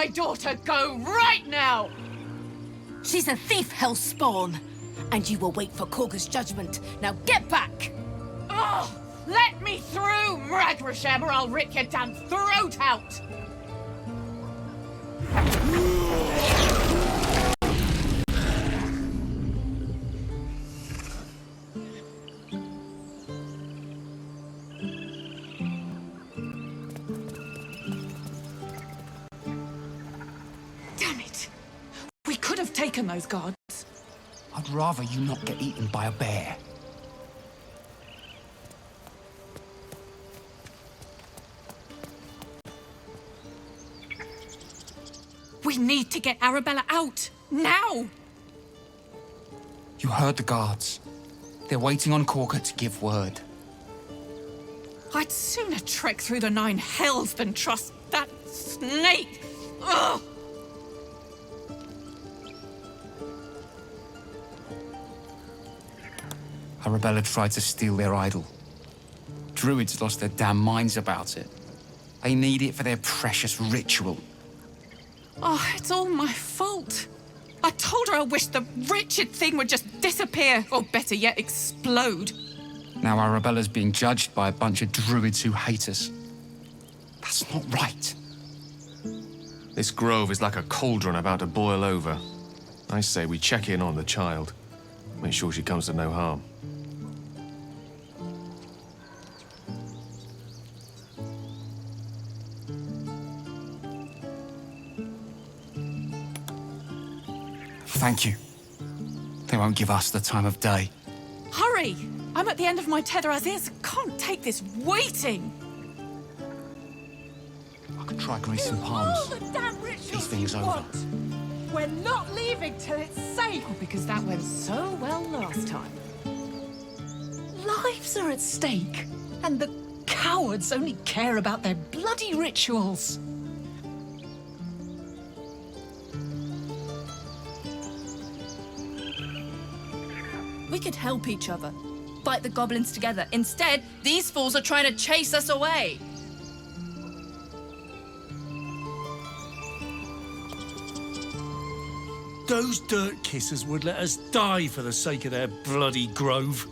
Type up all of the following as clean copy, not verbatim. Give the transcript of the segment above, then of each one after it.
my daughter go right now! She's a thief, hellspawn. And you will wait for Kagha's judgment. Now get back! Oh, let me through, Mragrashem, or I'll rip your damn throat out! Damn it! We could have taken those guards. I'd rather you not get eaten by a bear. We need to get Arabella out, now! You heard the guards. They're waiting on Kagha to give word. I'd sooner trek through the 9 hells than trust that snake! Ugh! Arabella tried to steal their idol. Druids lost their damn minds about it. They need it for their precious ritual. Oh, it's all my fault. I told her I wished the wretched thing would just disappear, or better yet, explode. Now Arabella's being judged by a bunch of druids who hate us. That's not right. This grove is like a cauldron about to boil over. I say we check in on the child. Make sure she comes to no harm. Thank you. They won't give us the time of day. Hurry! I'm at the end of my tether as is. Can't take this waiting. I could try greasing palms. These things over. We're not leaving till it's safe. Oh, because that went so well last time. Lives are at stake, and the cowards only care about their bloody rituals. We could help each other, fight the goblins together. Instead, these fools are trying to chase us away. Those dirt kissers would let us die for the sake of their bloody grove.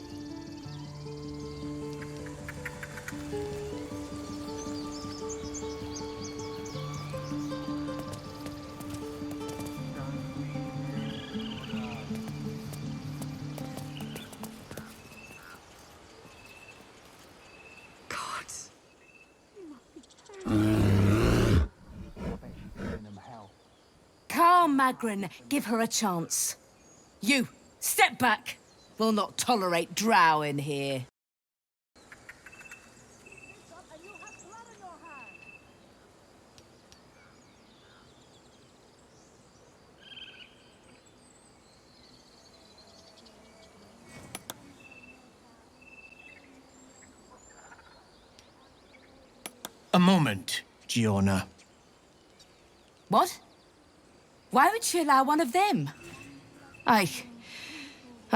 Magrin, give her a chance. You, step back. We'll not tolerate drow in here. A moment, Giona. What? Why would she allow one of them? I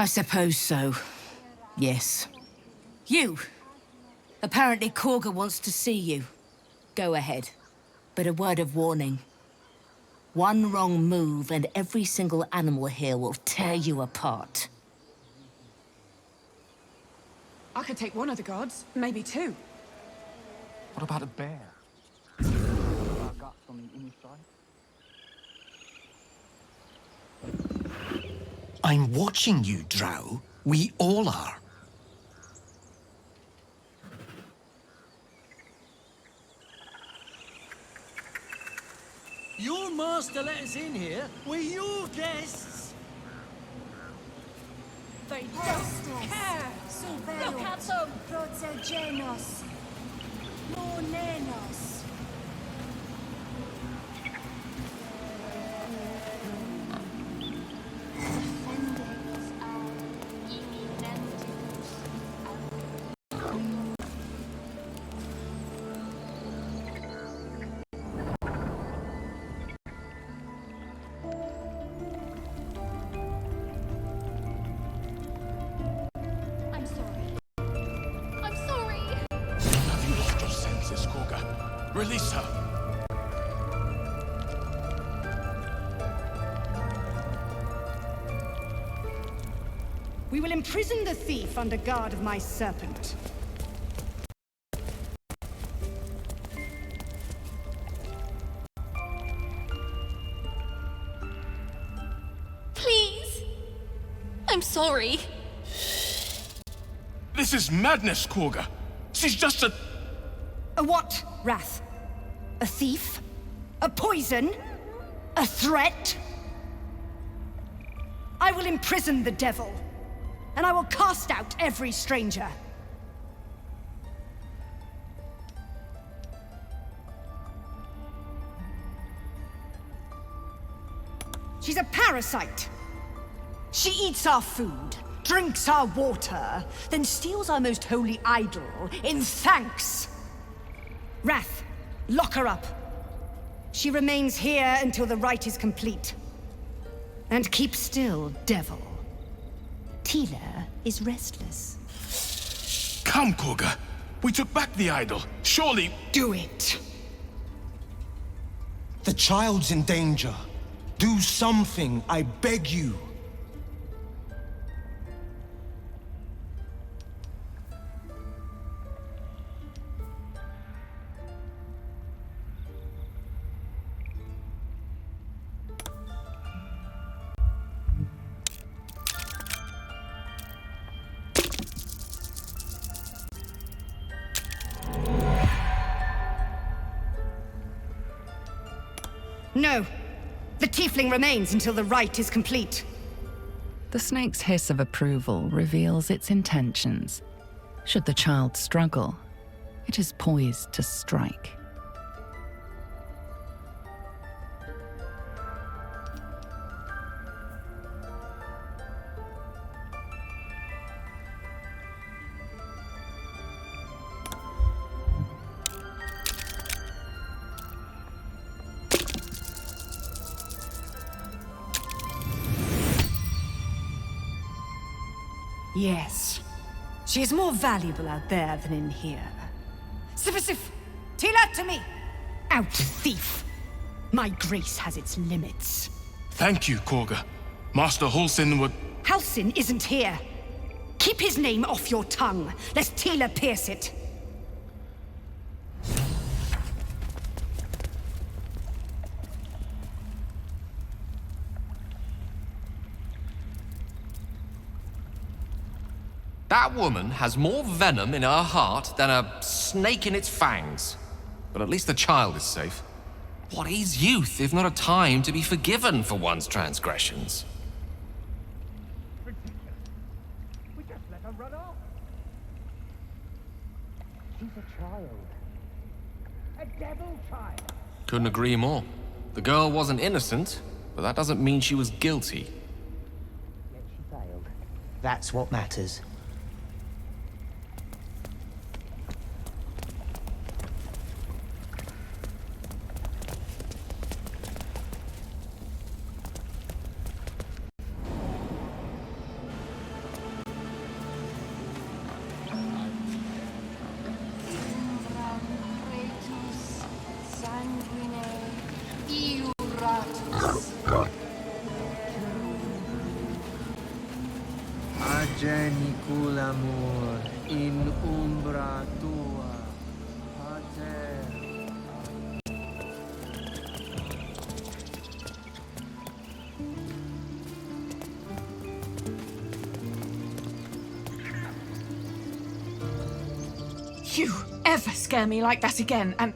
suppose so. Yes. You. Apparently Kagha wants to see you. Go ahead. But a word of warning. One wrong move and every single animal here will tear you apart. I could take one of the guards, maybe 2. What about a bear? Guts on the inside? I'm watching you, Drow. We all are. Your master let us in here. We're your guests. They don't care. Look at them. Protegenos. Monenos. Release her. We will imprison the thief under guard of my serpent. Please. I'm sorry. This is madness, Kagha. She's just a... A what, Wrath? A thief? A poison? A threat? I will imprison the devil, and I will cast out every stranger. She's a parasite. She eats our food, drinks our water, then steals our most holy idol in thanks. Wrath, lock her up. She remains here until the rite is complete. And keep still, devil. Tila is restless. Come, Kagha. We took back the idol. Surely... Do it. The child's in danger. Do something, I beg you. No. The tiefling remains until the rite is complete. The snake's hiss of approval reveals its intentions. Should the child struggle, it is poised to strike. Yes. She is more valuable out there than in here. Sif! Tila to me! Out, thief! My grace has its limits. Thank you, Kagha. Master Halsin would... Halsin isn't here. Keep his name off your tongue, lest Tila pierce it. That woman has more venom in her heart than a snake in its fangs. But at least the child is safe. What is youth if not a time to be forgiven for one's transgressions? We just let her run off. She's a child. A devil child. Couldn't agree more. The girl wasn't innocent, but that doesn't mean she was guilty. Yet she failed. That's what matters. Geniculamur in umbra tua, pater. You ever scare me like that again, and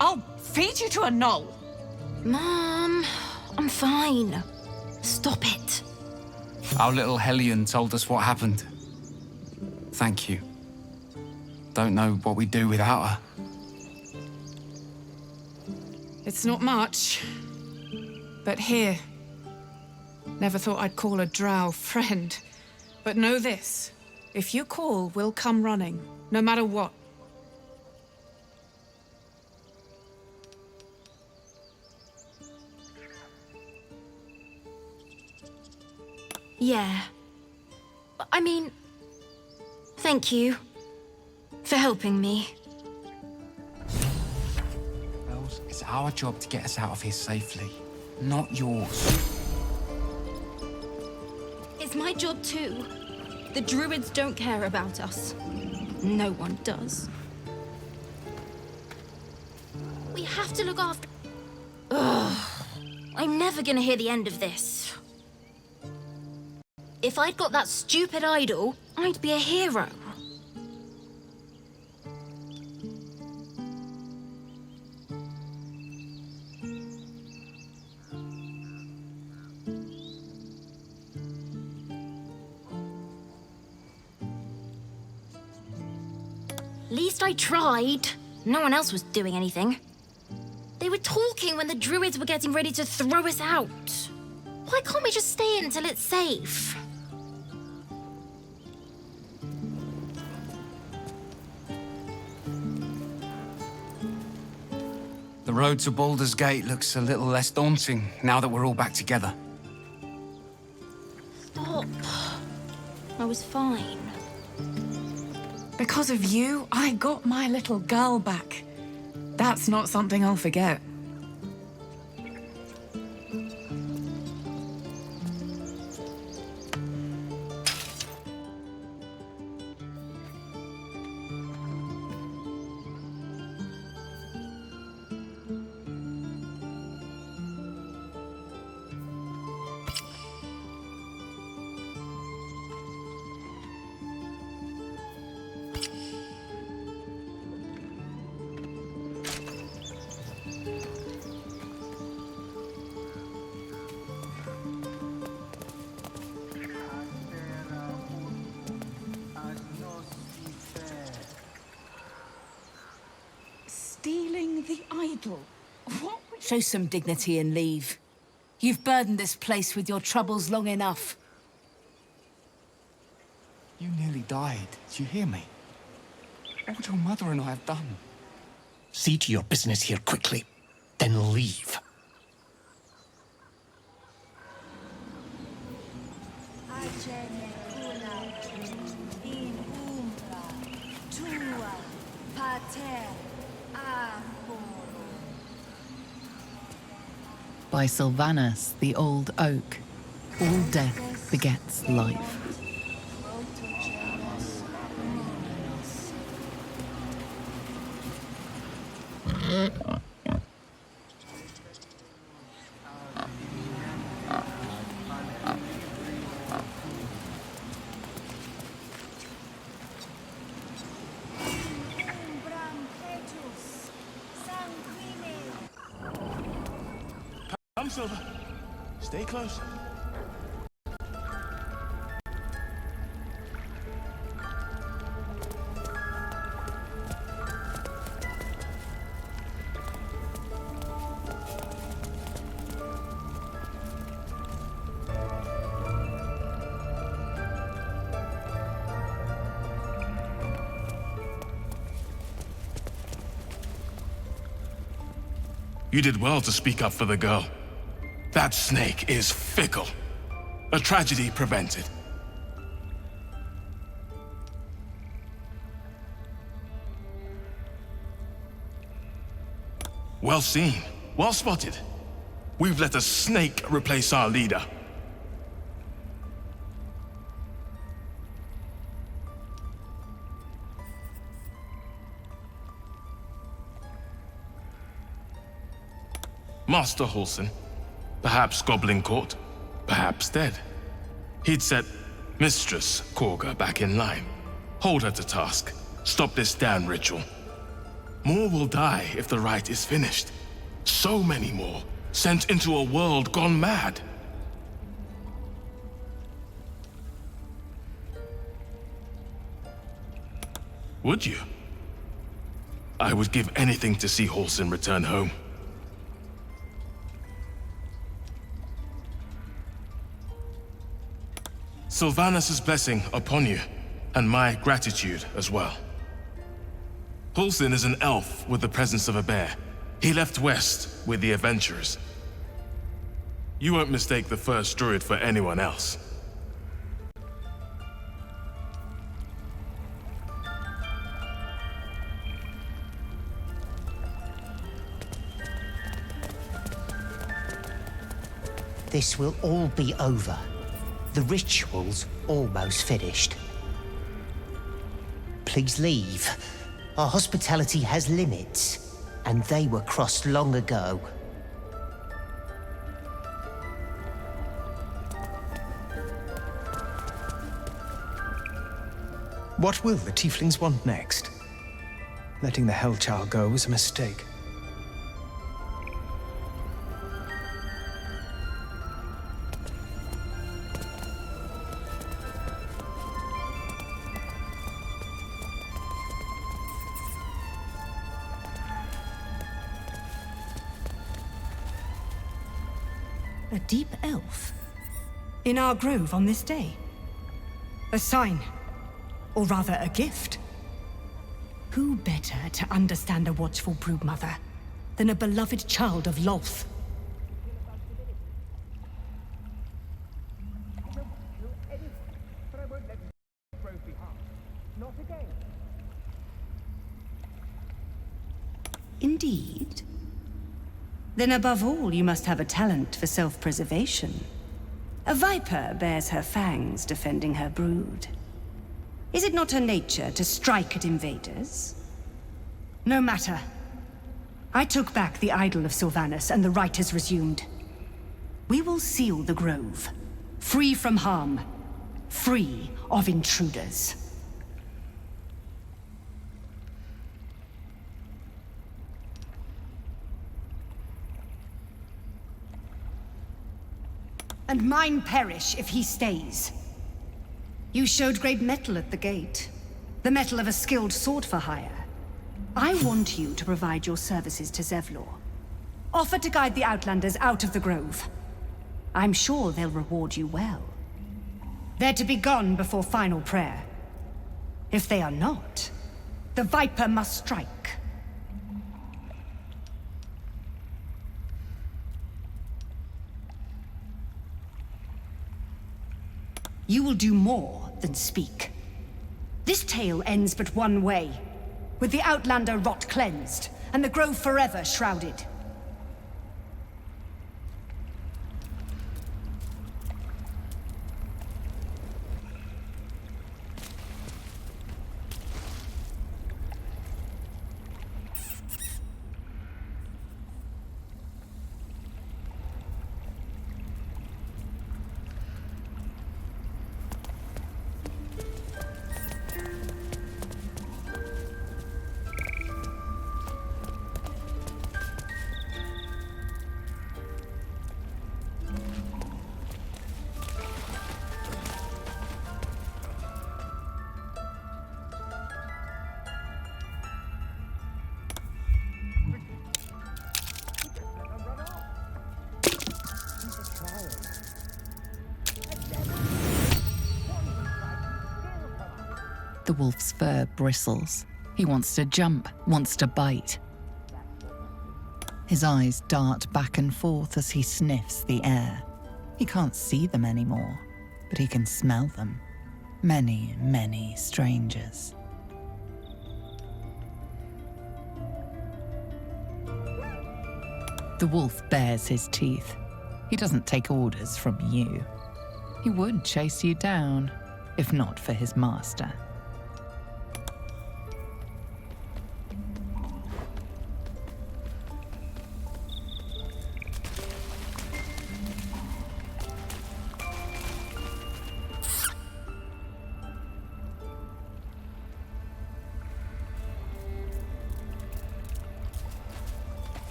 I'll feed you to a gnoll. Mom, I'm fine. Stop it. Our little Hellion told us what happened. Thank you. Don't know what we'd do without her. It's not much, but here. Never thought I'd call a drow friend. But know this, if you call, we'll come running, no matter what. Yeah. I mean, thank you for helping me. Wells, it's our job to get us out of here safely, not yours. It's my job too. The druids don't care about us. No one does. We have to look after... Ugh. I'm never gonna hear the end of this. If I'd got that stupid idol, I'd be a hero. At least I tried. No one else was doing anything. They were talking when the druids were getting ready to throw us out. Why can't we just stay until it's safe? The road to Baldur's Gate looks a little less daunting now that we're all back together. Stop. I was fine. Because of you, I got my little girl back. That's not something I'll forget. Stealing the idol? What would... Show some dignity and leave. You've burdened this place with your troubles long enough. You nearly died. Did you hear me? What would your mother and I have done? See to your business here quickly, then leave. By Sylvanus, the old oak, all death begets life. Come, Silver. Stay close. You did well to speak up for the girl. That snake is fickle. A tragedy prevented. Well seen. Well spotted. We've let a snake replace our leader. Master Halsin. Perhaps Goblin caught, perhaps dead. He'd set Mistress Kagha back in line. Hold her to task. Stop this damn ritual. More will die if the rite is finished. So many more, sent into a world gone mad. Would you? I would give anything to see Halsin return home. Sylvanus' blessing upon you, and my gratitude as well. Halsin is an elf with the presence of a bear. He left west with the adventurers. You won't mistake the first druid for anyone else. This will all be over. The ritual's almost finished. Please leave. Our hospitality has limits, and they were crossed long ago. What will the tieflings want next? Letting the Hellchild go was a mistake. A deep elf? In our grove on this day? A sign, or rather a gift? Who better to understand a watchful broodmother than a beloved child of Lolth? Indeed. Then above all, you must have a talent for self-preservation. A viper bears her fangs defending her brood. Is it not her nature to strike at invaders? No matter. I took back the idol of Sylvanas, and the rite has resumed. We will seal the grove, free from harm, free of intruders. And mine perish if he stays. You showed great mettle at the gate. The mettle of a skilled sword for hire. I want you to provide your services to Zevlor. Offer to guide the Outlanders out of the grove. I'm sure they'll reward you well. They're to be gone before final prayer. If they are not, the Viper must strike. You will do more than speak. This tale ends but one way, with the Outlander rot cleansed, and the grove forever shrouded. The wolf's fur bristles. He wants to jump, wants to bite. His eyes dart back and forth as he sniffs the air. He can't see them anymore, but he can smell them. Many, many strangers. The wolf bares his teeth. He doesn't take orders from you. He would chase you down, if not for his master.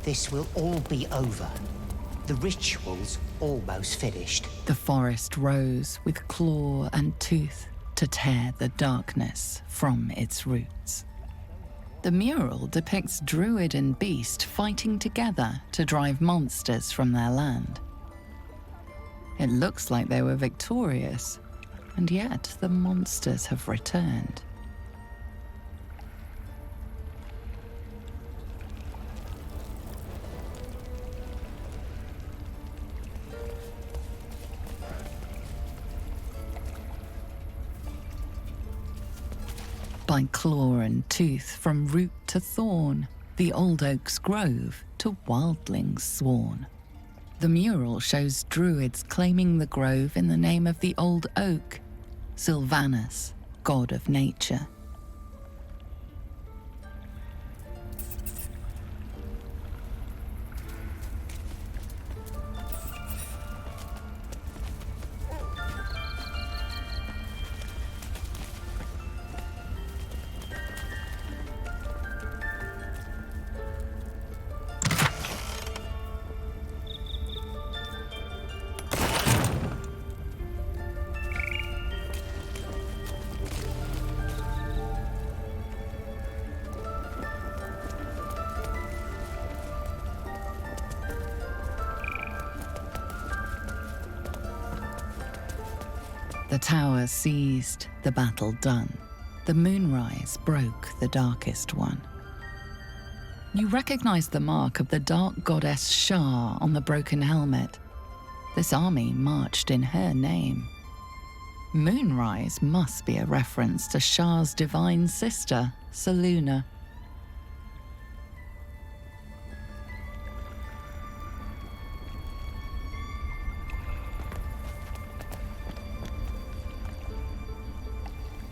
This will all be over. The ritual's almost finished. The forest rose with claw and tooth to tear the darkness from its roots. The mural depicts druid and beast fighting together to drive monsters from their land. It looks like they were victorious, and yet the monsters have returned. By claw and tooth, from root to thorn, the old oak's grove to wildlings sworn. The mural shows druids claiming the grove in the name of the old oak, Sylvanus, god of nature. The tower seized, the battle done. The moonrise broke the darkest one. You recognize the mark of the dark goddess Shah on the broken helmet. This army marched in her name. Moonrise must be a reference to Shah's divine sister, Selûne.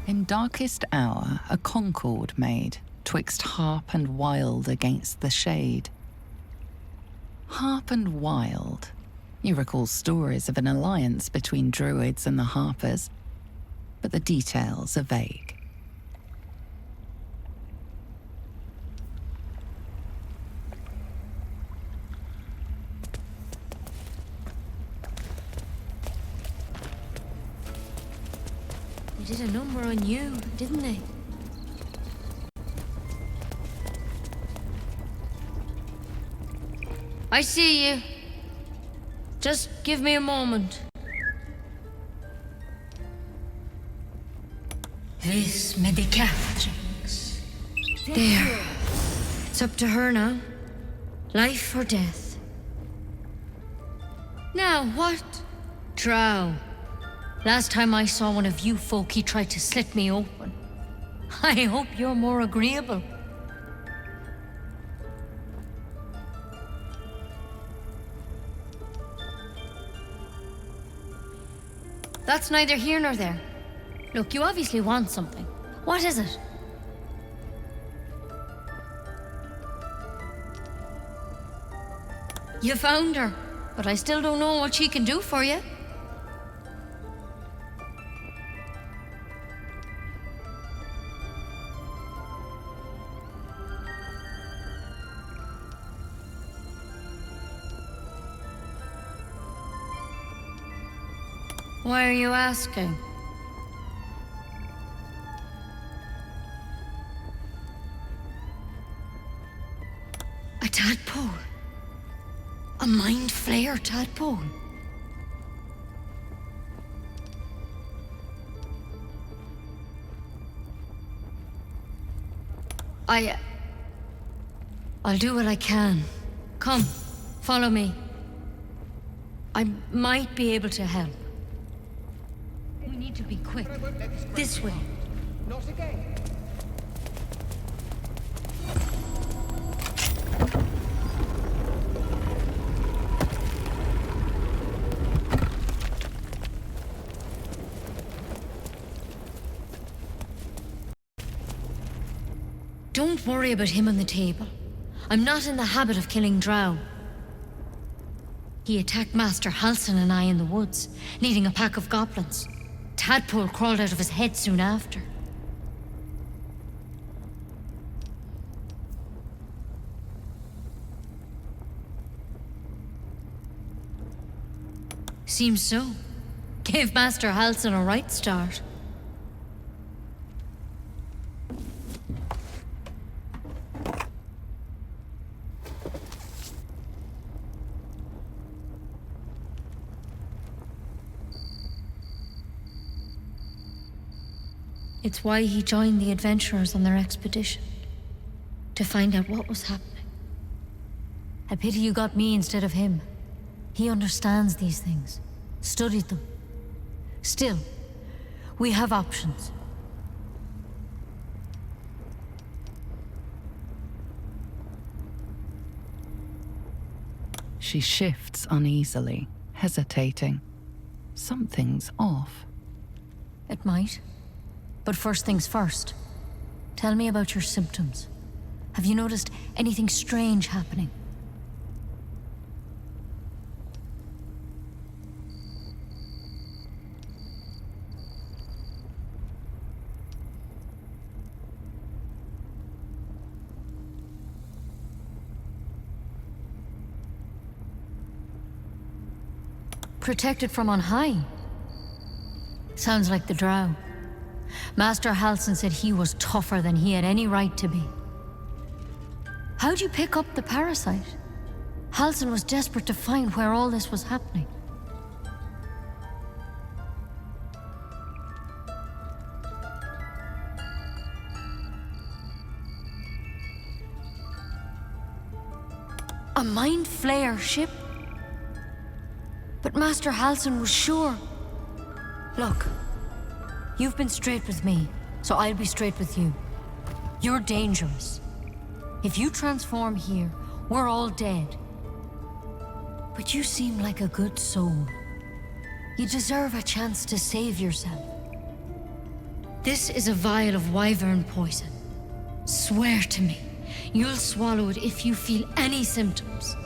In darkest hour, a concord made, twixt harp and wild against the shade. Harp and wild. You recall stories of an alliance between druids and the harpers, but the details are vague. They did a number on you, didn't they? I see you. Just give me a moment. This may be Catherine's. There. It's up to her now. Life or death. Now what? Drow. Last time I saw one of you folk, he tried to slit me open. I hope you're more agreeable. That's neither here nor there. Look, you obviously want something. What is it? You found her, but I still don't know what she can do for you. Why are you asking? A tadpole. A mind flayer tadpole. I'll do what I can. Come, follow me. I might be able to help. We need to be quick. This way. Not again. Don't worry about him on the table. I'm not in the habit of killing drow. He attacked Master Halsin and I in the woods, leading a pack of goblins. Tadpole crawled out of his head soon after. Seems so. Gave Master Halsin a right start. It's why he joined the adventurers on their expedition. To find out what was happening. I pity you got me instead of him. He understands these things. Studied them. Still, we have options. She shifts uneasily, hesitating. Something's off. It might. But first things first. Tell me about your symptoms. Have you noticed anything strange happening? Protected from on high. Sounds like the Drow. Master Halsin said he was tougher than he had any right to be. How'd you pick up the parasite? Halsin was desperate to find where all this was happening. A Mind Flayer ship? But Master Halsin was sure. Look, you've been straight with me, so I'll be straight with you. You're dangerous. If you transform here, we're all dead. But you seem like a good soul. You deserve a chance to save yourself. This is a vial of wyvern poison. Swear to me, you'll swallow it if you feel any symptoms.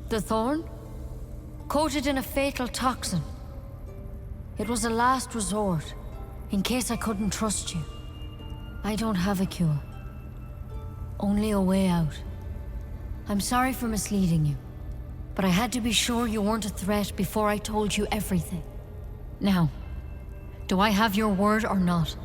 The thorn? Coated in a fatal toxin. It was a last resort, in case I couldn't trust you. I don't have a cure. Only a way out. I'm sorry for misleading you, but I had to be sure you weren't a threat before I told you everything. Now, do I have your word or not?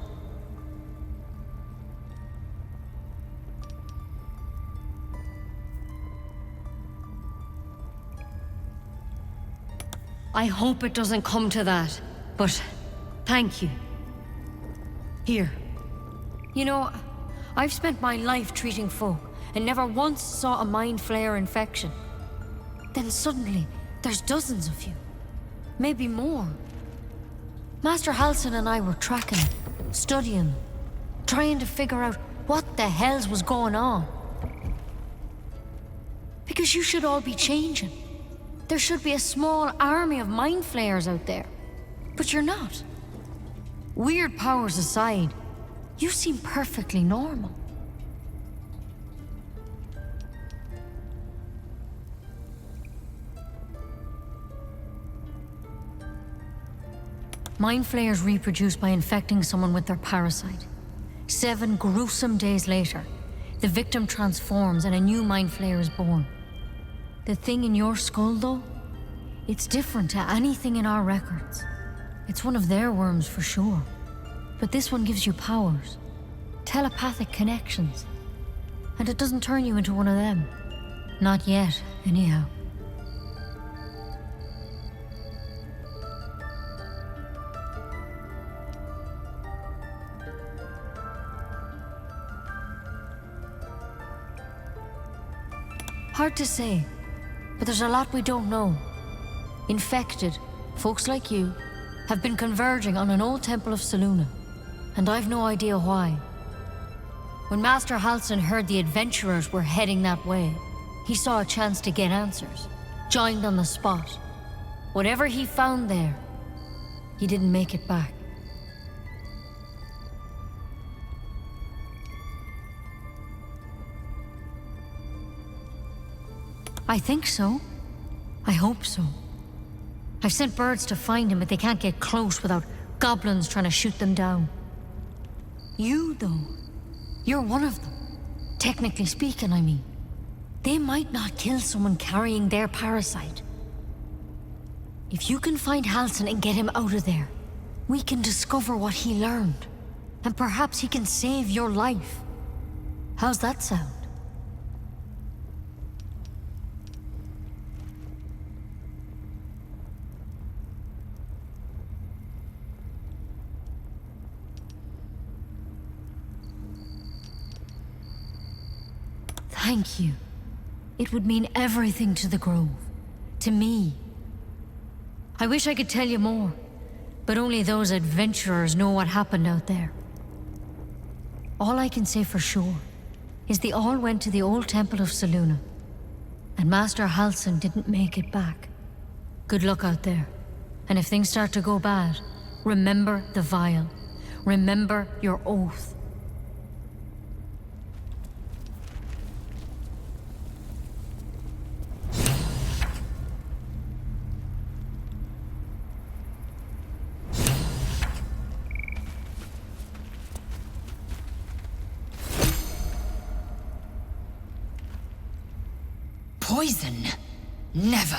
I hope it doesn't come to that, but thank you. Here. You know, I've spent my life treating folk and never once saw a Mind Flayer infection. Then suddenly, there's dozens of you. Maybe more. Master Halsin and I were tracking it, studying, trying to figure out what the hells was going on. Because you should all be changing. There should be a small army of Mind Flayers out there. But you're not. Weird powers aside, you seem perfectly normal. Mind Flayers reproduce by infecting someone with their parasite. 7 gruesome days later, the victim transforms and a new Mind Flayer is born. The thing in your skull, though, it's different to anything in our records. It's one of their worms for sure. But this one gives you powers. Telepathic connections. And it doesn't turn you into one of them. Not yet, anyhow. Hard to say. But there's a lot we don't know. Infected, folks like you, have been converging on an old temple of Selûne, and I've no idea why. When Master Halsin heard the adventurers were heading that way, he saw a chance to get answers, joined on the spot. Whatever he found there, he didn't make it back. I think so. I hope so. I've sent birds to find him, but they can't get close without goblins trying to shoot them down. You, though, you're one of them. Technically speaking, I mean. They might not kill someone carrying their parasite. If you can find Halsin and get him out of there, we can discover what he learned. And perhaps he can save your life. How's that sound? Thank you. It would mean everything to the Grove. To me. I wish I could tell you more. But only those adventurers know what happened out there. All I can say for sure is they all went to the old temple of Selûne, and Master Halsin didn't make it back. Good luck out there. And if things start to go bad, remember the vial. Remember your oath. Poison? Never.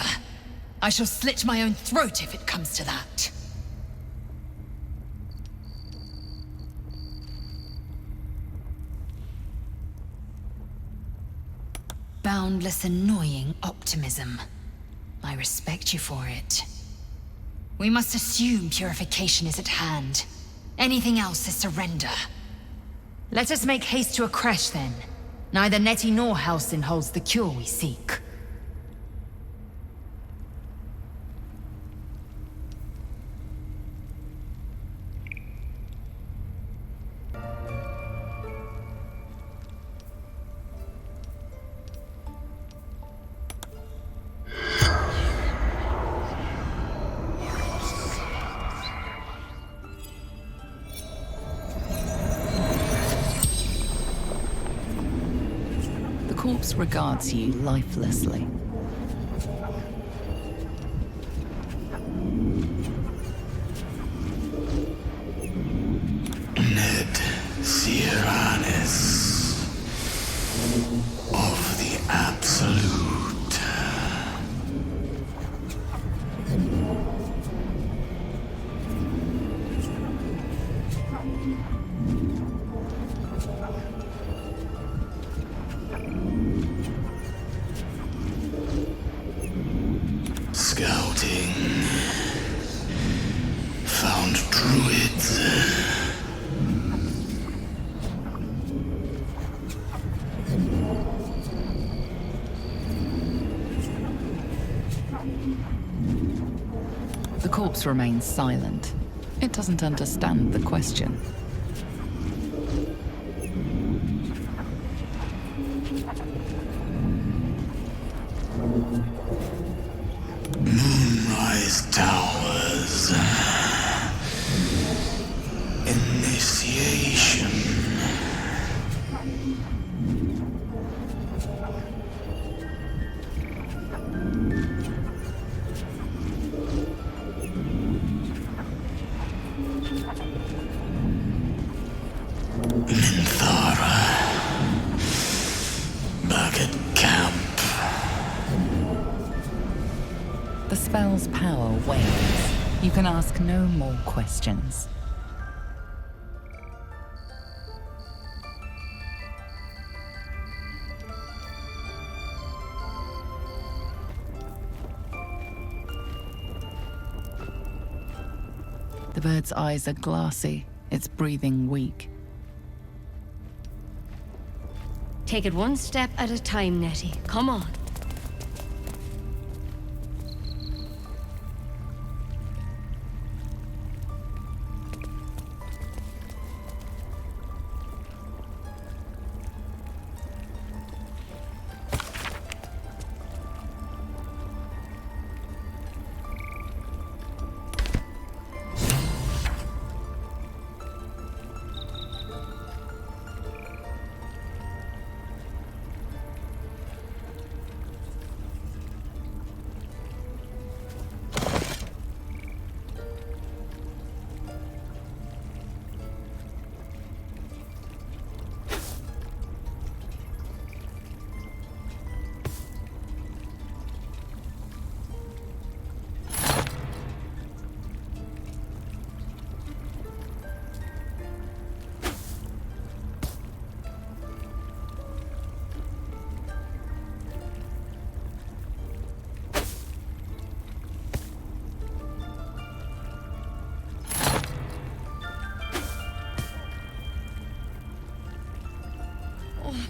I shall slit my own throat if it comes to that. Boundless, annoying optimism. I respect you for it. We must assume purification is at hand. Anything else is surrender. Let us make haste to a crash, then. Neither Nettie nor Halsin holds the cure we seek. The corpse regards you lifelessly. Ned Siranis of the Absolute. Scouting. Found druids. The corpse remains silent. It doesn't understand the question. Moonrise Towers. Initiation. Minthara. Back at camp. The spell's power wanes. You can ask no more questions. The bird's eyes are glassy, its breathing weak. Take it one step at a time, Nettie. Come on.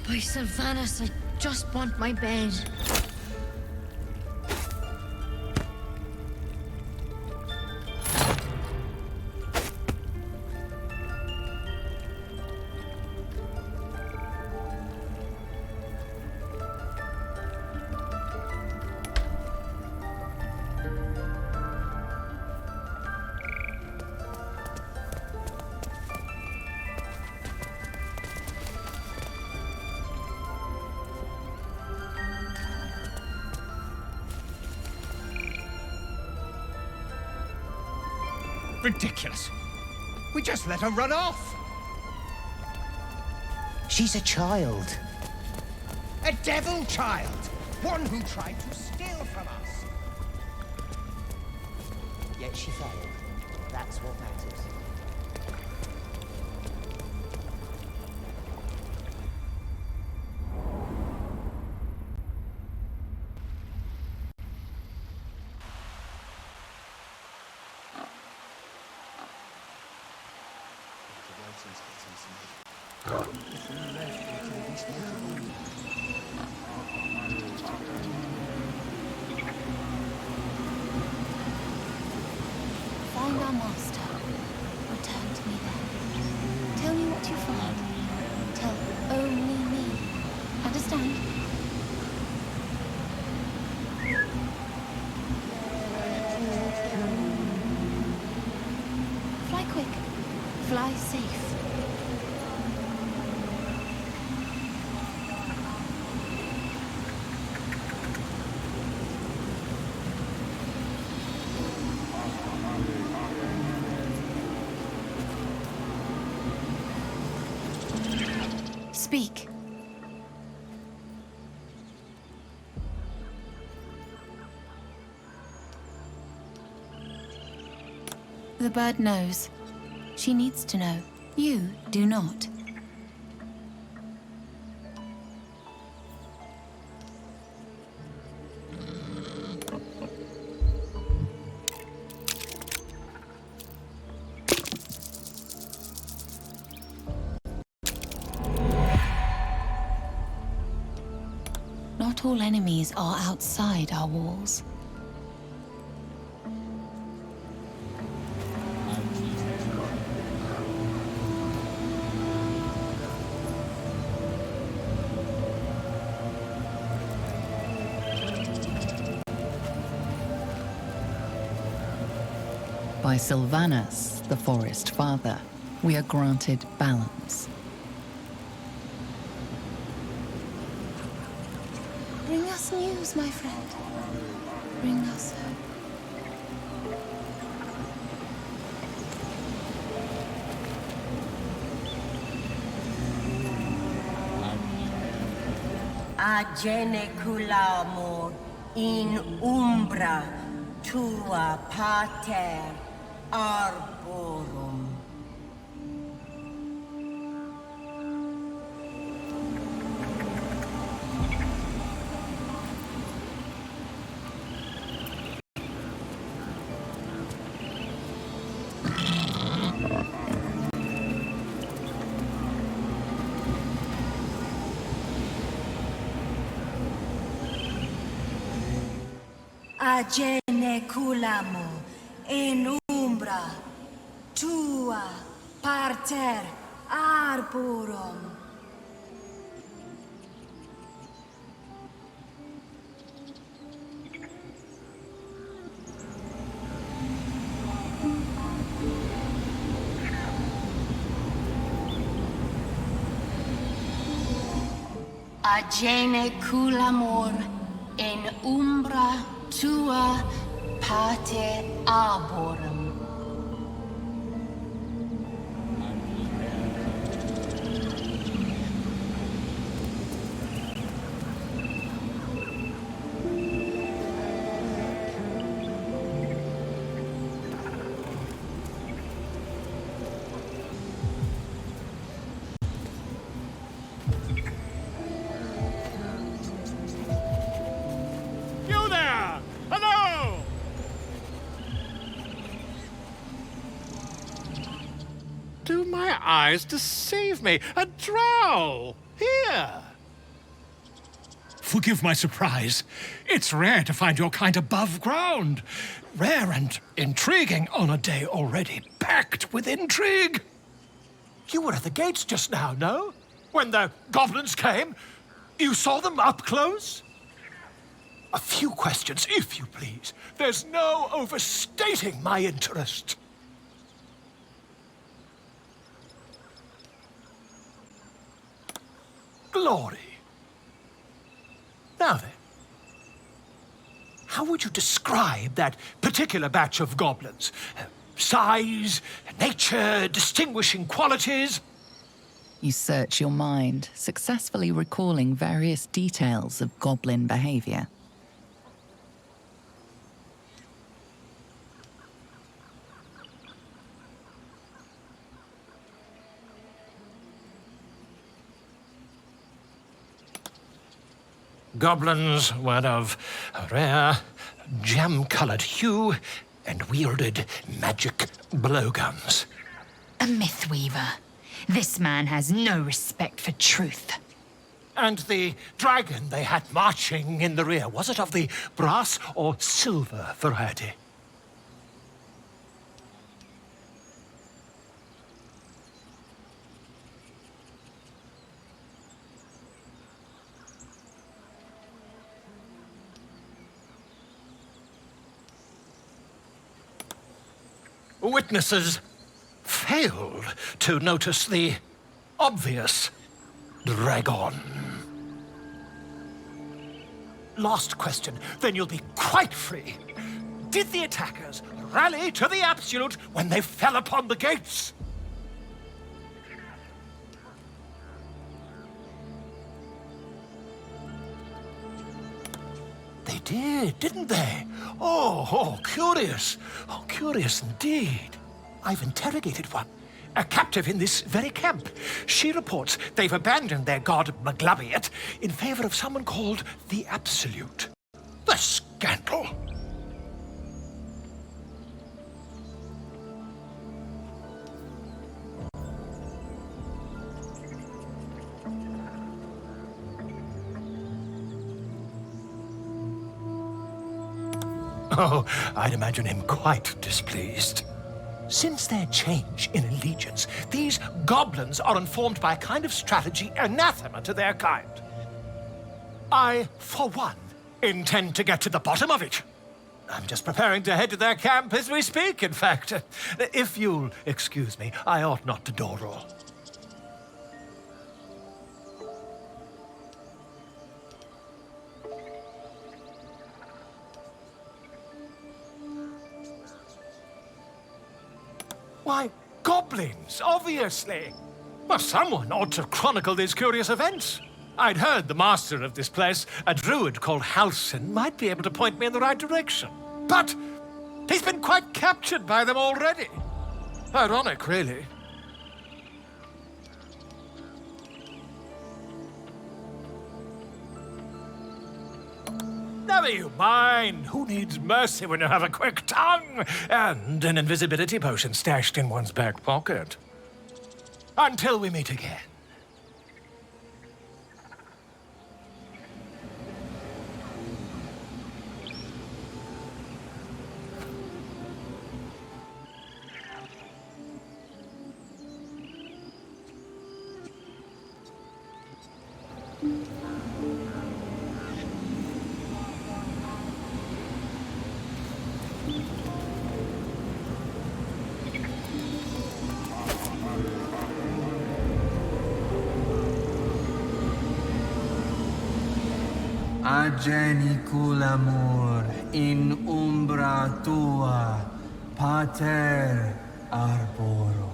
By Sylvanas, I just want my bed. Ridiculous. We just let her run off. She's a child. A devil child. One who tried to steal from us. Yet she failed. That's what matters. Find our master. Return to me then. Tell me what you find. Tell only me. Understand? Fly quick. Fly safe. Speak. The bird knows. She needs to know. You do not. Not all enemies are outside our walls. By Sylvanus, the Forest Father, we are granted balance. Bring us news, my friend. Bring us hope. Agene culamo in umbra tua pater arborum. Agene culamo in umbra tua parter arborum. Agene culamor in umbra tua pater arborum. You there! Hello! Do my eyes deceive me? A drow! Here! Forgive my surprise. It's rare to find your kind above ground. Rare and intriguing on a day already packed with intrigue. You were at the gates just now, no? When the goblins came? You saw them up close? A few questions, if you please. There's no overstating my interest. Glory. Now then, how would you describe that particular batch of goblins? Size, nature, distinguishing qualities. You search your mind, successfully recalling various details of goblin behavior. Goblins were of a rare, jam-colored hue and wielded magic blowguns. A mythweaver. This man has no respect for truth. And the dragon they had marching in the rear, was it of the brass or silver variety? Witnesses failed to notice the obvious dragon. Last question, then you'll be quite free. Did the attackers rally to the absolute when they fell upon the gates? They did, didn't they? Oh, curious. Oh, curious indeed. I've interrogated one, a captive in this very camp. She reports they've abandoned their god Maglubbiot in favor of someone called the Absolute. The scandal! Oh, I'd imagine him quite displeased. Since their change in allegiance, these goblins are informed by a kind of strategy anathema to their kind. I, for one, intend to get to the bottom of it. I'm just preparing to head to their camp as we speak, in fact. If you'll excuse me, I ought not to dawdle. Why, goblins, obviously. Well, someone ought to chronicle these curious events. I'd heard the master of this place, a druid called Halsin, might be able to point me in the right direction. But he's been quite captured by them already. Ironic, really. Never you mind. Who needs mercy when you have a quick tongue and an invisibility potion stashed in one's back pocket? Until we meet again. Ageniculamur in umbra tua, pater arborum.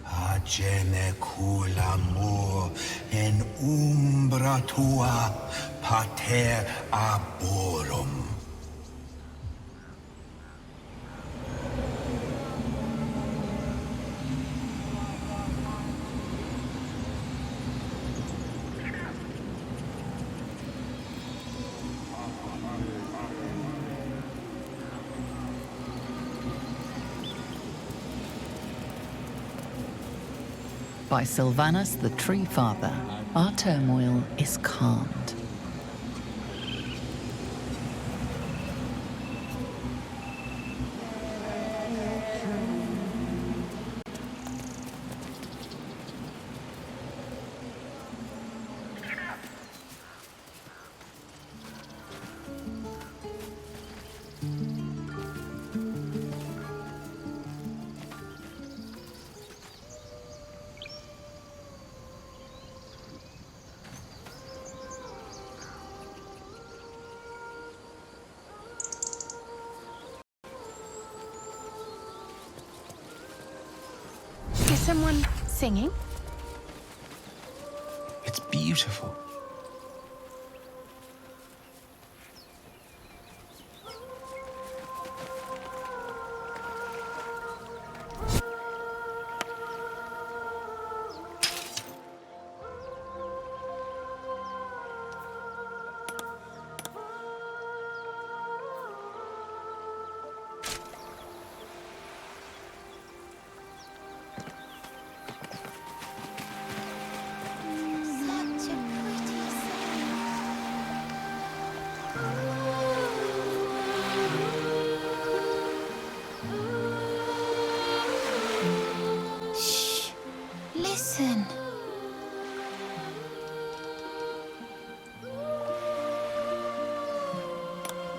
Ageniculamur in umbra tua, pater arborum. By Sylvanus the Tree Father, our turmoil is calmed. someone singing? It's beautiful. Listen.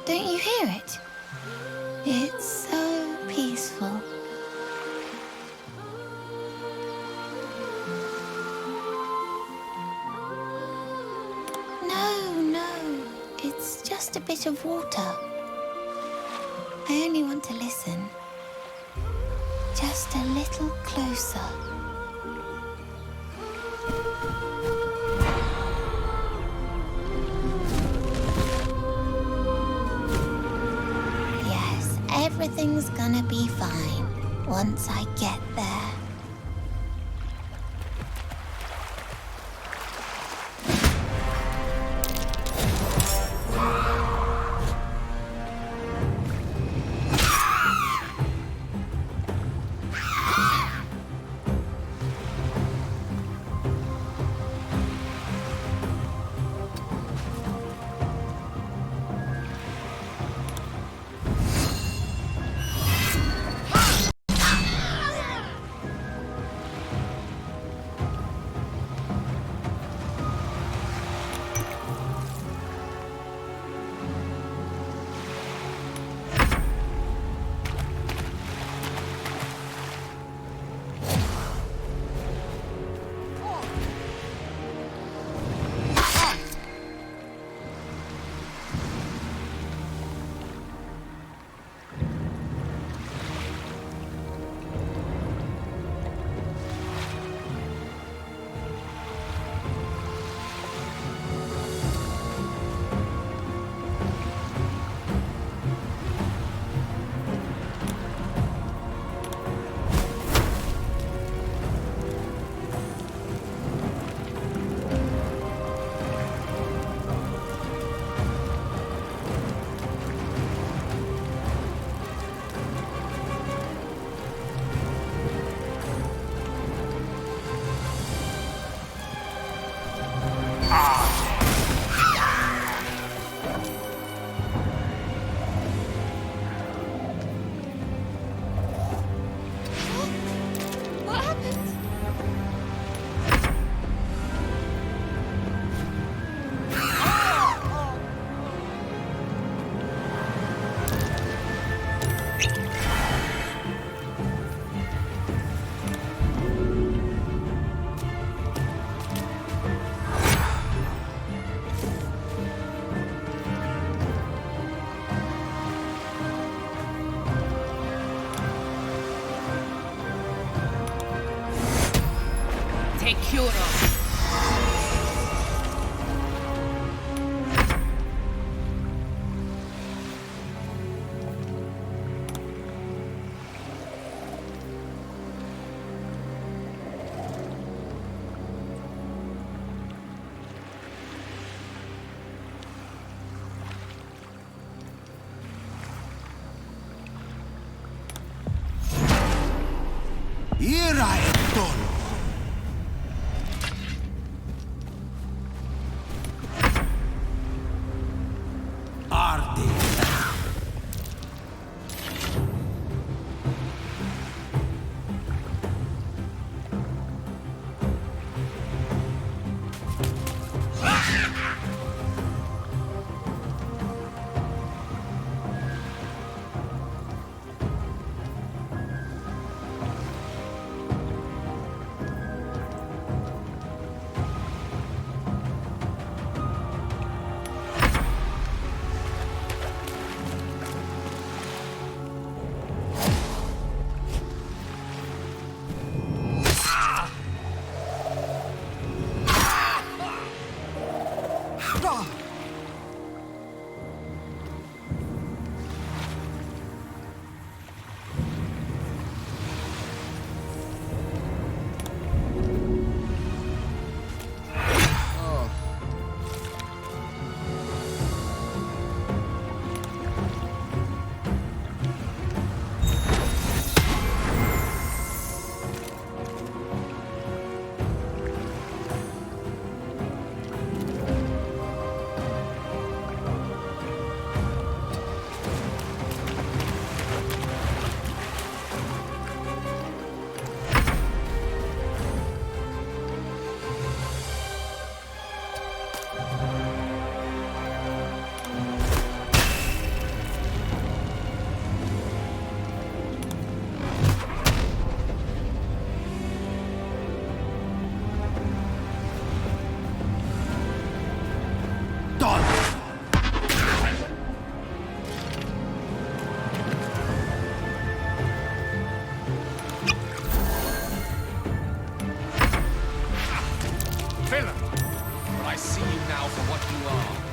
Don't you hear it? It's so peaceful. No, it's just a bit of water. I only want to listen. Just a little closer. Yes, everything's gonna be fine once I get there. villain. But I see you now for what you are.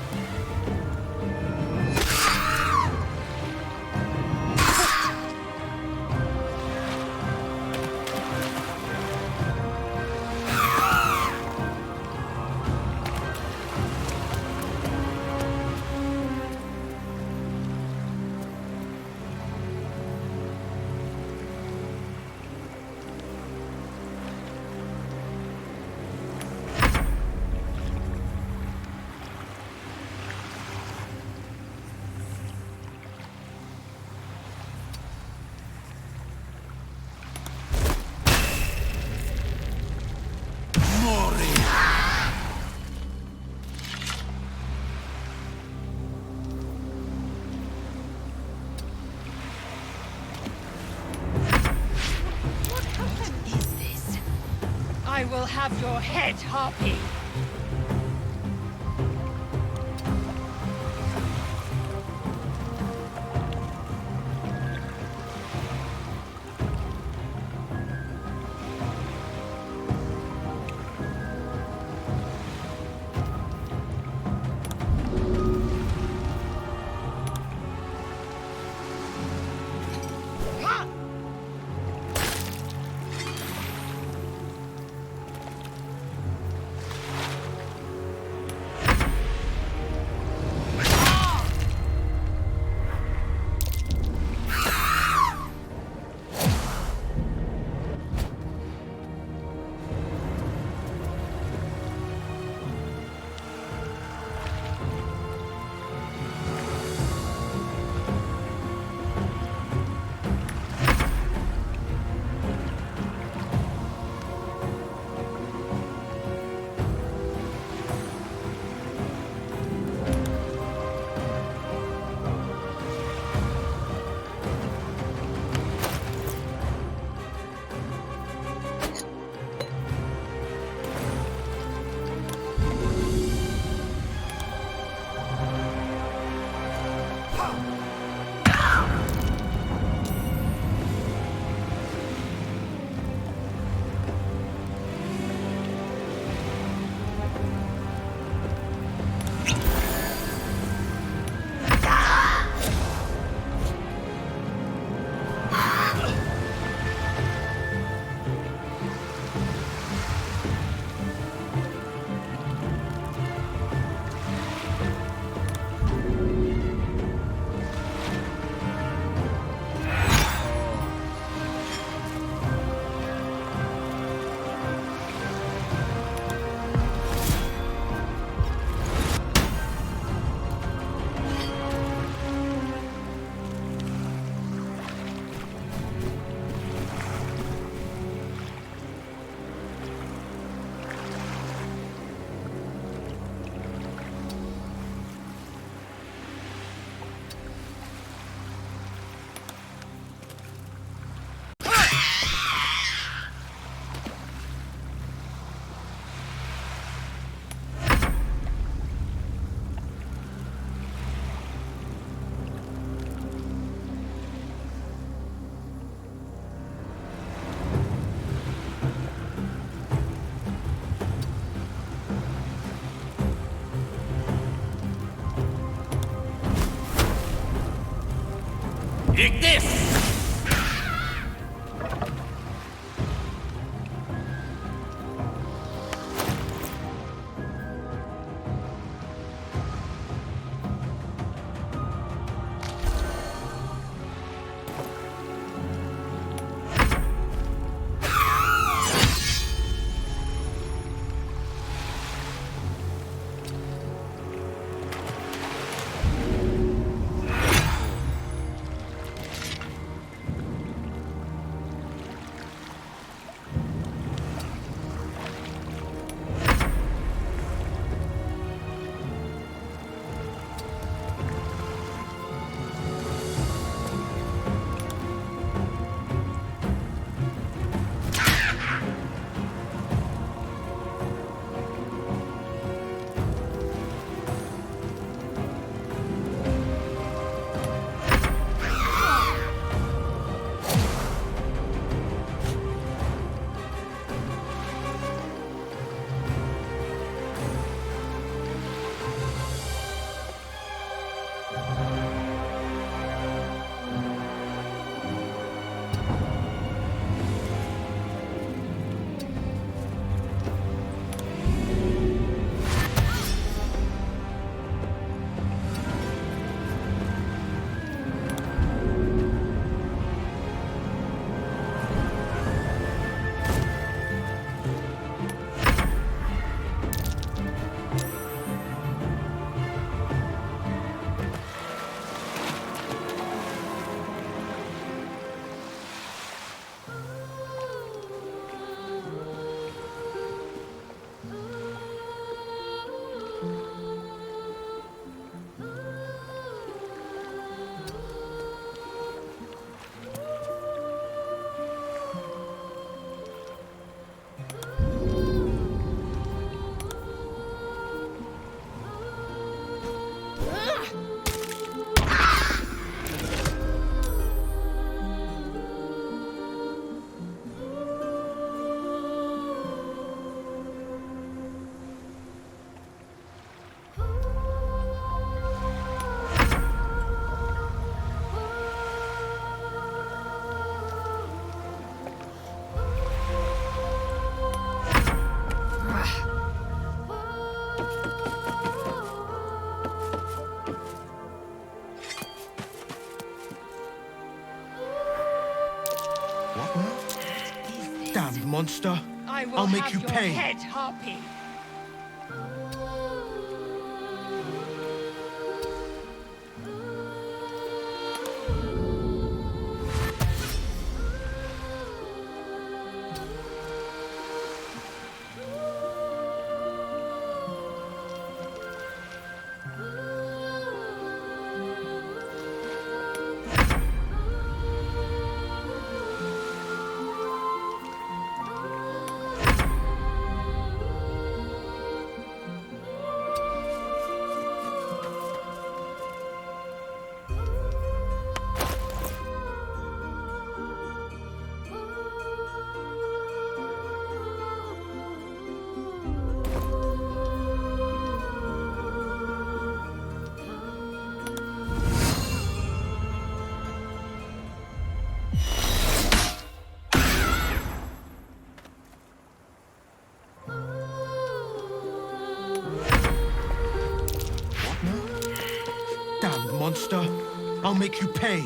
I will have your head, Harpy. Take this! monster. I'll make you pay. Head, harpy. Monster, I'll make you pay.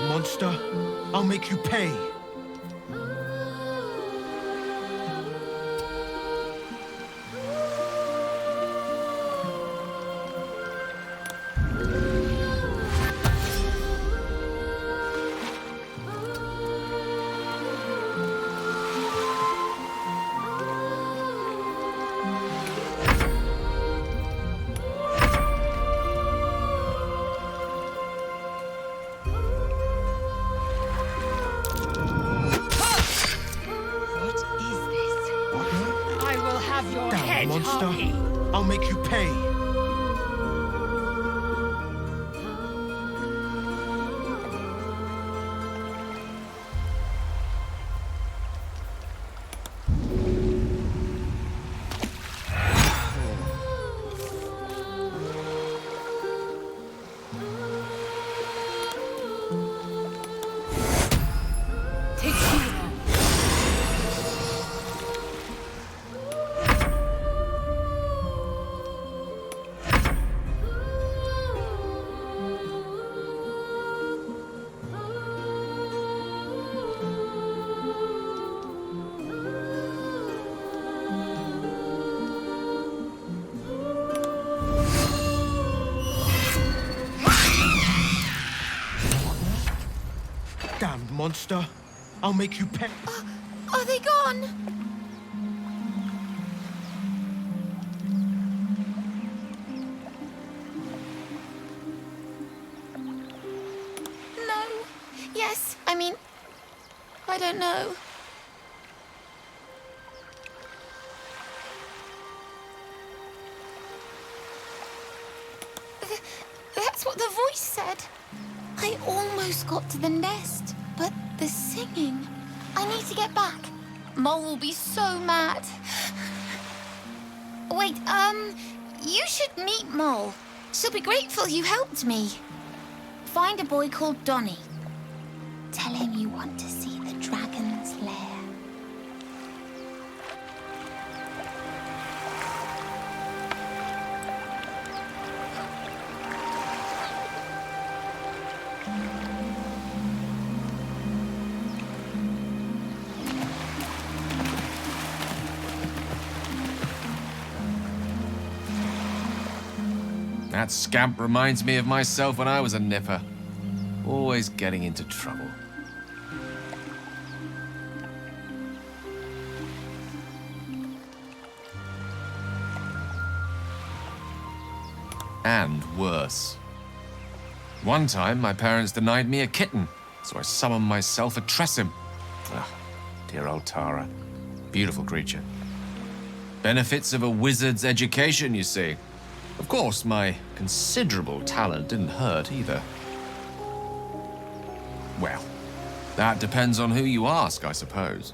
Monster, I'll make you pay. Monster, I'll make you pay. Monster, I'll make you pay. Are they gone? No. Yes, I mean, I don't know. That's what the voice said. I almost got to the nest. But the singing... I need to get back. Mole will be so mad. Wait, you should meet Mole. She'll be grateful you helped me. Find a boy called Donny. Tell him you want to see the dragon's lair. That scamp reminds me of myself when I was a nipper. Always getting into trouble. And worse. One time, my parents denied me a kitten, so I summoned myself a Tressim. Ah, dear old Tara. Beautiful creature. Benefits of a wizard's education, you see. Of course, my considerable talent didn't hurt either. Well, that depends on who you ask, I suppose.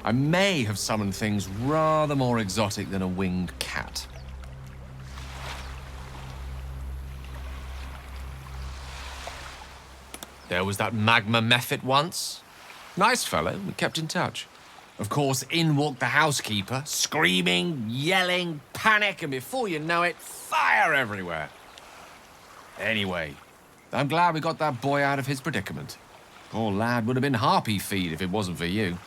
I may have summoned things rather more exotic than a winged cat. There was that magma mephit once. Nice fellow, we kept in touch. Of course, in walked the housekeeper, screaming, yelling, panic, and before you know it, fire everywhere. Anyway, I'm glad we got that boy out of his predicament. Poor lad would have been harpy feed if it wasn't for you.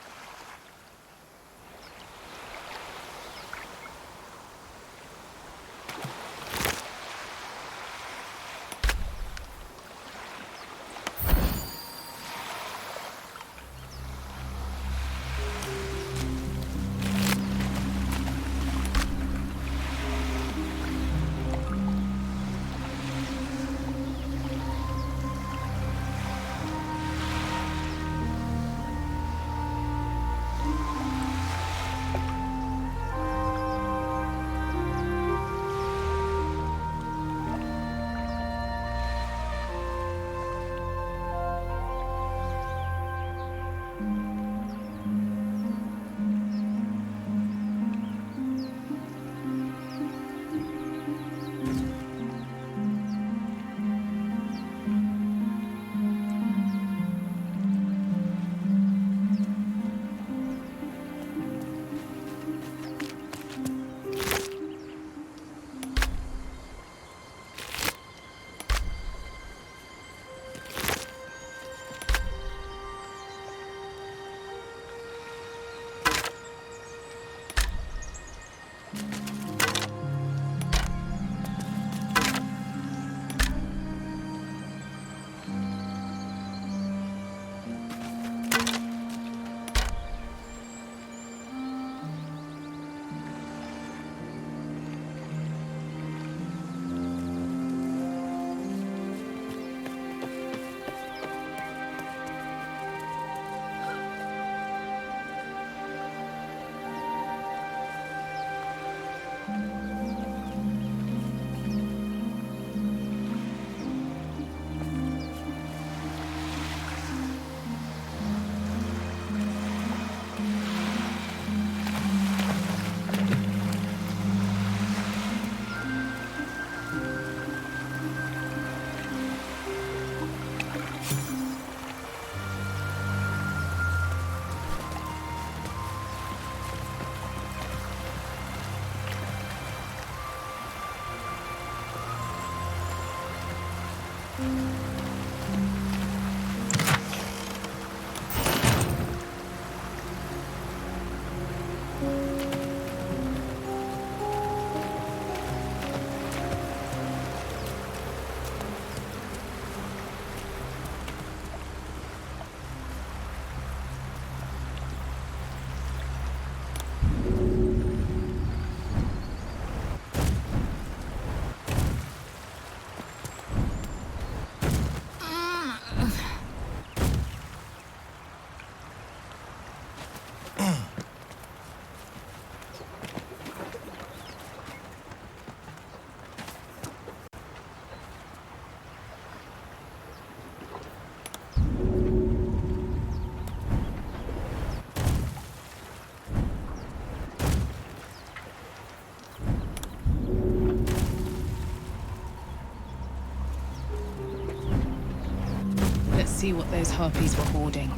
See what those harpies were hoarding.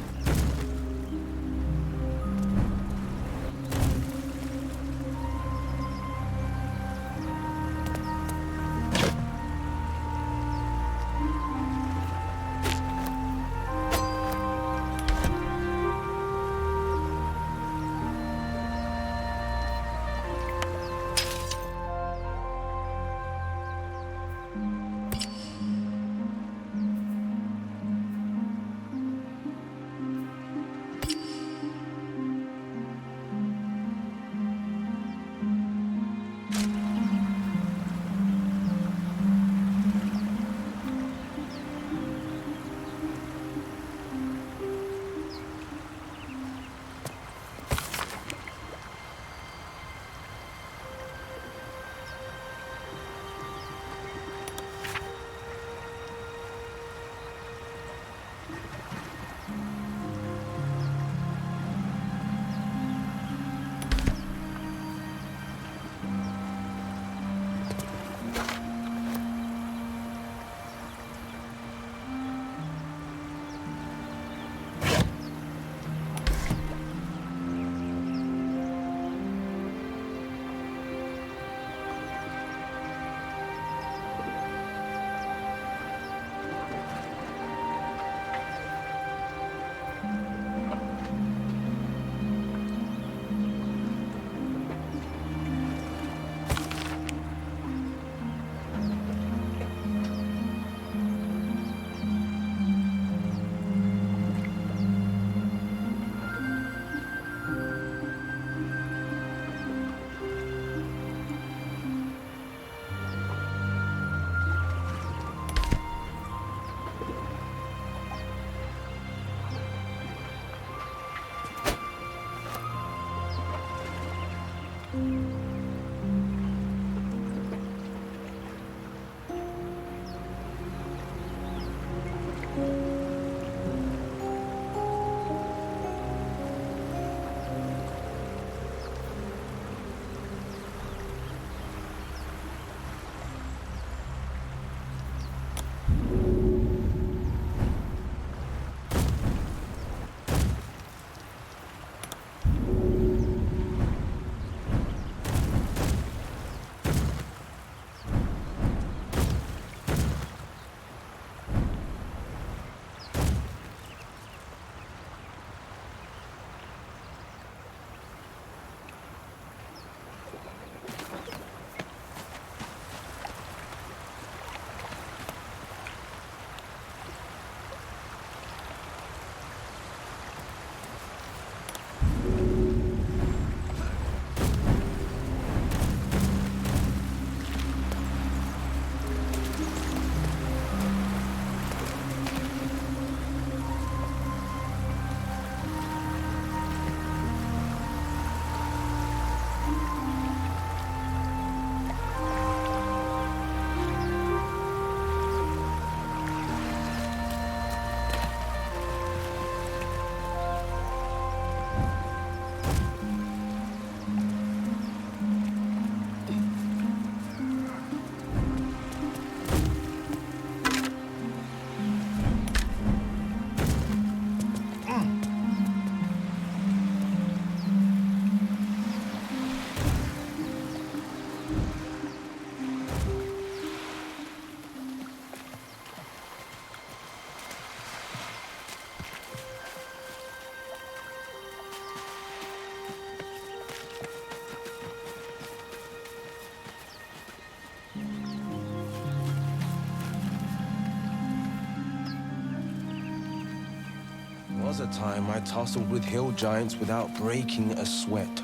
was a time I tussled with hill giants without breaking a sweat.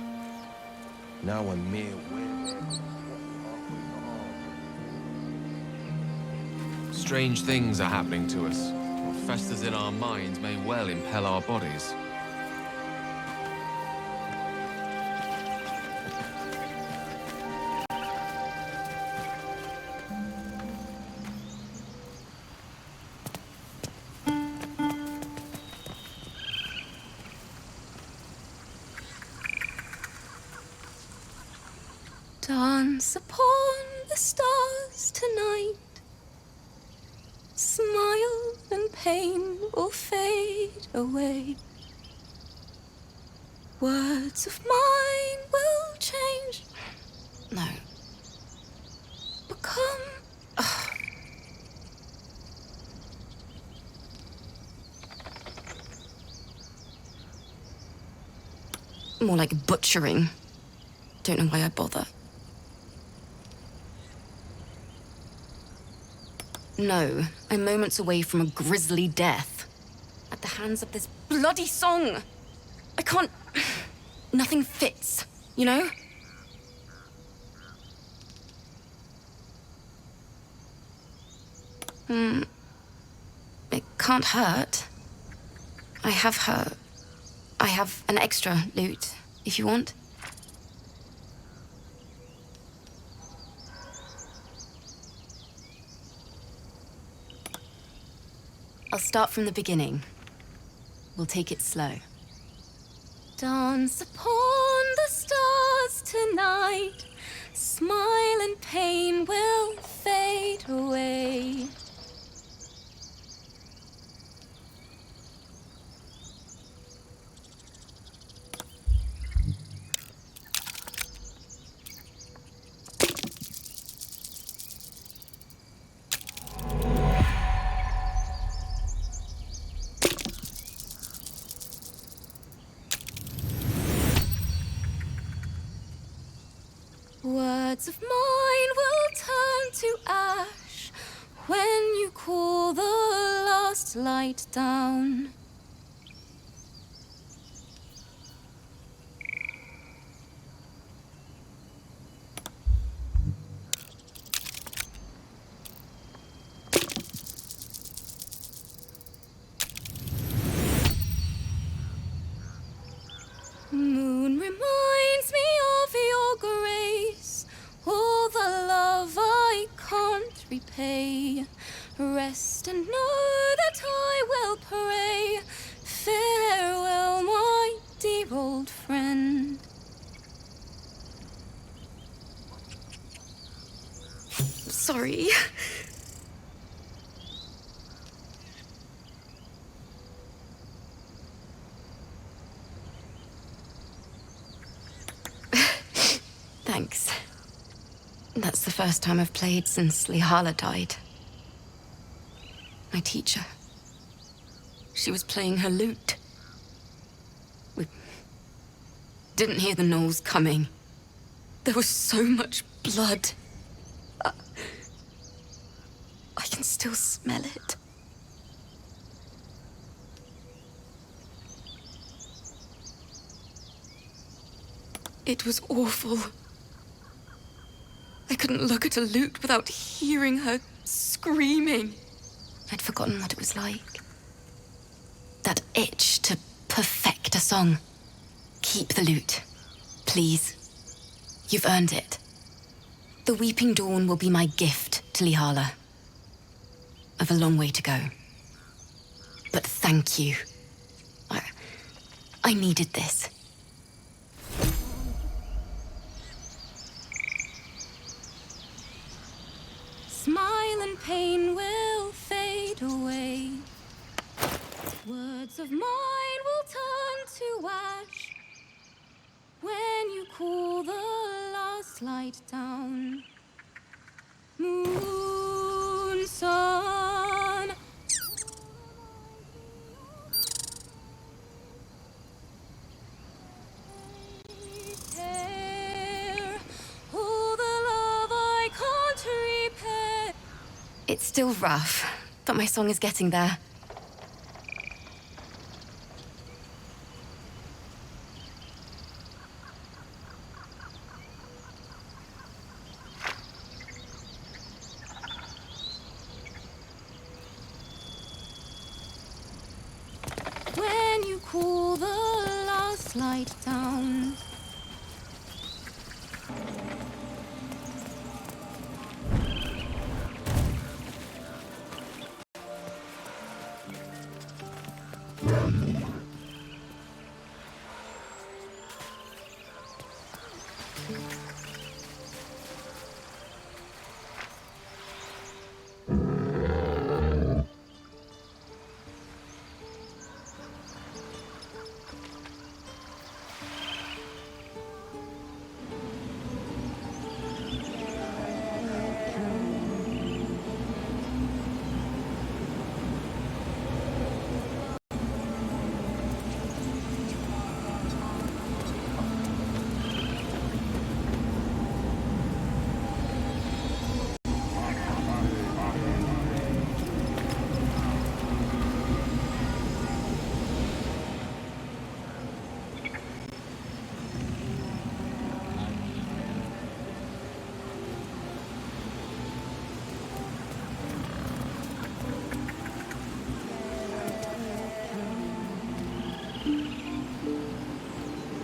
Now a mere Strange things are happening to us. What festers in our minds may well impel our bodies. Dance upon the stars tonight. Smile and pain will fade away. Words of mine will change. No. Become. More like butchering. Don't know why I bother. No, I'm moments away from a grisly death. At the hands of this bloody song. I can't... Nothing fits, you know? It can't hurt. I have an extra lute, if you want. I'll start from the beginning. We'll take it slow. Dance upon the stars tonight. Smile and pain will fade away. Words of mine will turn to ash when you call the last light down. Moon reminds me of your grace, all the love I can't repay. Rest and know that I will pray. Farewell, my dear old friend. Sorry. Thanks. That's the first time I've played since Lihala died. My teacher. She was playing her lute. We didn't hear the gnolls coming. There was so much blood. I can still smell it. It was awful. I couldn't look at a lute without hearing her screaming. I'd forgotten what it was like. That itch to perfect a song. Keep the lute, please. You've earned it. The Weeping Dawn will be my gift to Lihala. I've a long way to go. But thank you. I needed this. Smile and pain will fade away. Words of mine will turn to ash when you cool the last light down. Moon, sun. All the love I can't repair. It's still rough, but my song is getting there. light down.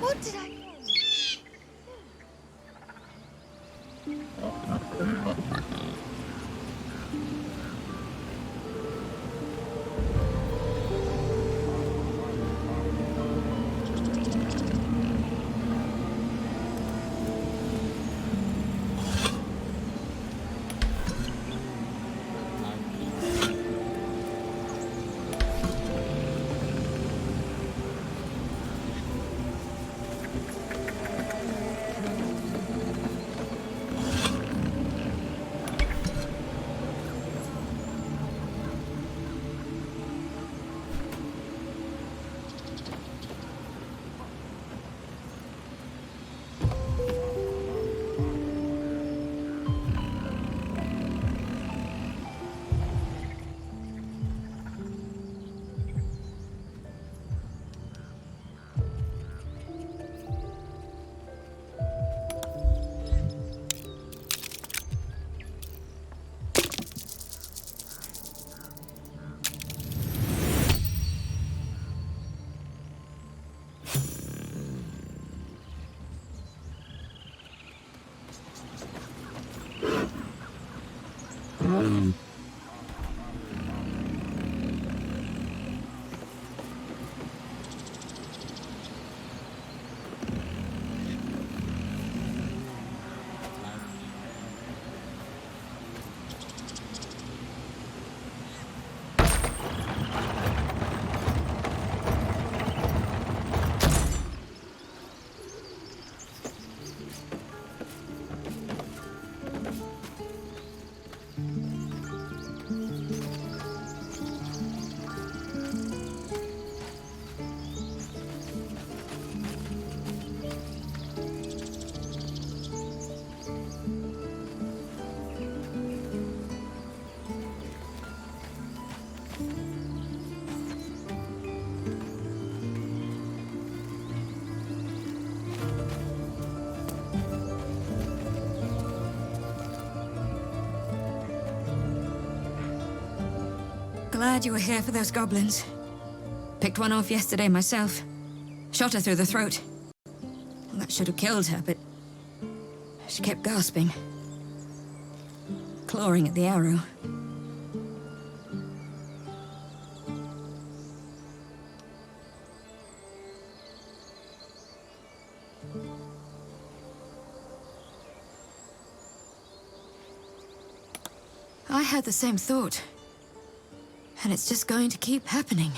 What did I... Glad you were here for those goblins. Picked one off yesterday myself. Shot her through the throat. Well, that should have killed her, but she kept gasping. Clawing at the arrow. I had the same thought. And it's just going to keep happening.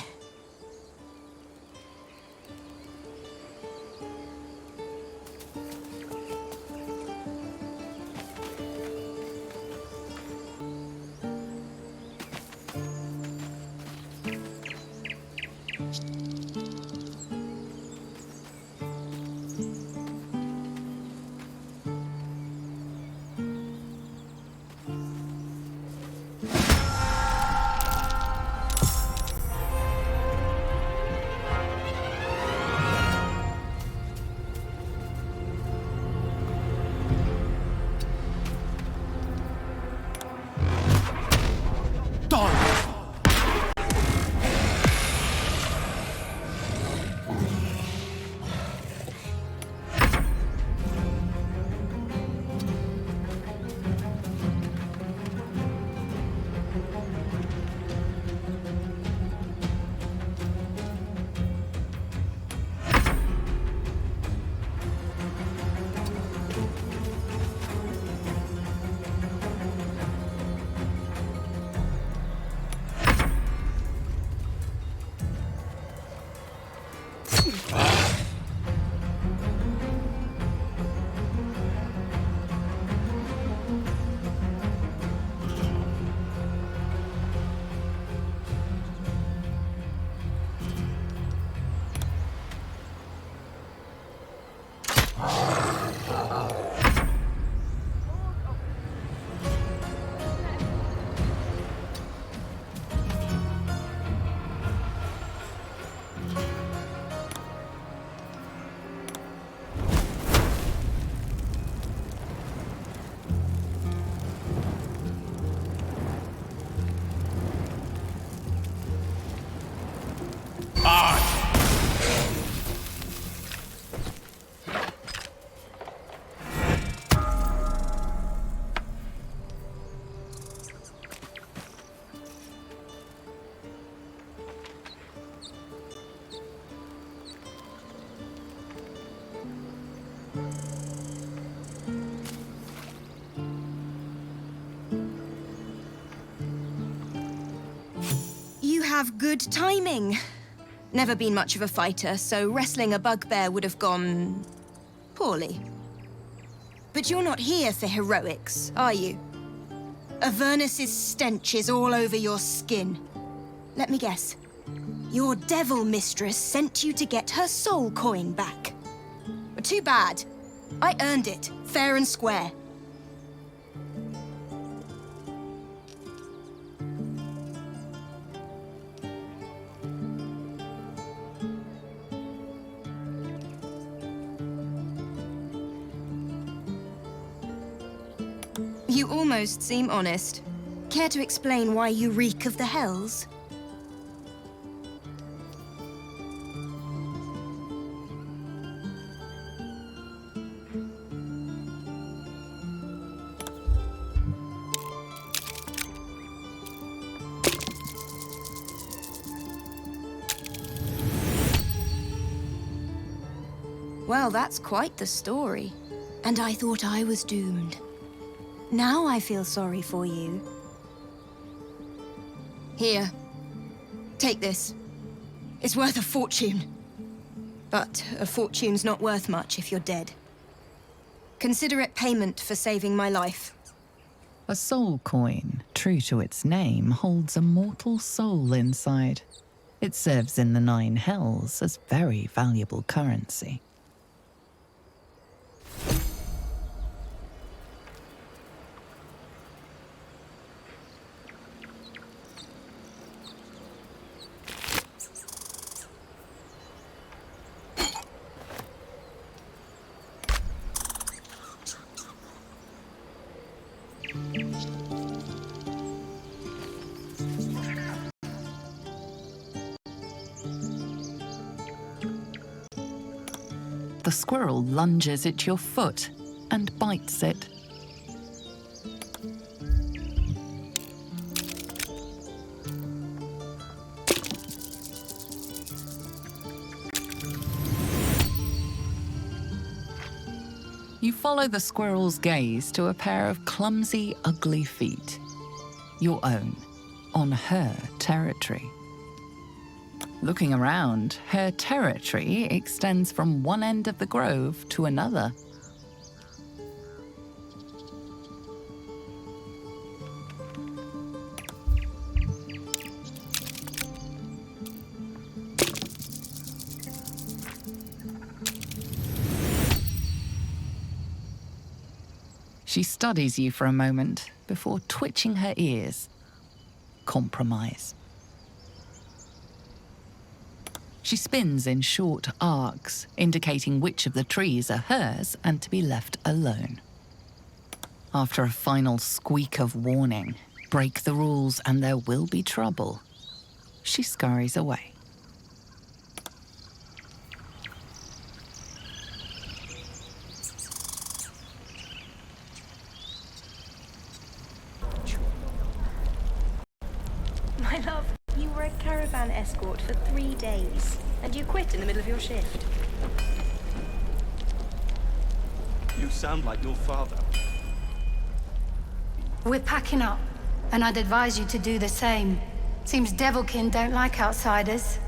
have good timing. Never been much of a fighter, so wrestling a bugbear would have gone... poorly. But you're not here for heroics, are you? Avernus's stench is all over your skin. Let me guess. Your devil mistress sent you to get her soul coin back. But too bad. I earned it, fair and square. You almost seem honest. Care to explain why you reek of the hells? Well, that's quite the story. And I thought I was doomed. Now I feel sorry for you. Here. Take this. It's worth a fortune. But a fortune's not worth much if you're dead. Consider it payment for saving my life. A soul coin, true to its name, holds a mortal soul inside. It serves in the 9 hells as very valuable currency. The squirrel lunges at your foot and bites it. You follow the squirrel's gaze to a pair of clumsy, ugly feet. Your own, on her territory. Looking around, her territory extends from one end of the grove to another. She studies you for a moment before twitching her ears. Compromise. She spins in short arcs, indicating which of the trees are hers and to be left alone. After a final squeak of warning, break the rules and there will be trouble, she scurries away. My love, you were a caravan escort for 3 days, and you quit in the middle of your shift. You sound like your father. We're packing up, and I'd advise you to do the same. Seems Devilkin don't like outsiders.